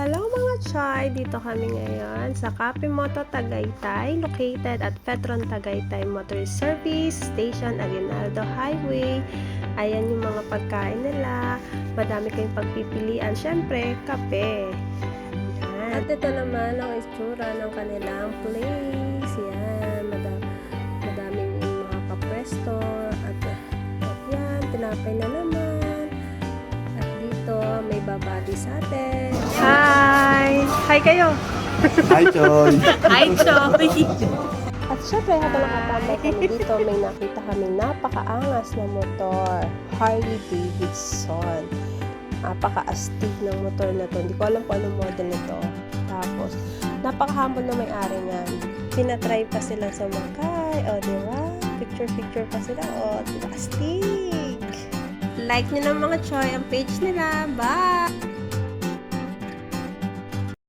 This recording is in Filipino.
Hello mga Choy! Dito kami ngayon sa Cafe Moto Tagaytay, located at Petron Tagaytay Motor Service Station, Aguinaldo Highway. Ayan yung mga pagkain nila. Madami kayong pagpipilian. Syempre, kape. Yan. At ito naman ang itsura ng kanilang place. Yan. Madaming mga kapwesto. At yan, tinapay na naman. At dito, may babadi sa atin. Hi! Hi kayo! Hi, Choy! Hi, Choy! At syempre, habang nakatambay kami dito, may nakita kami napakaangas na motor. Harley Davidson. Napaka-astig ng motor na to. Hindi ko alam kung anong model nito. Tapos, napaka-humble na may-ari niyan. Pinatry pa sila sa makay. O, diba? Picture-picture pa sila. O, diba? Astig! Like nyo ng mga Choy ang page nila. Bye!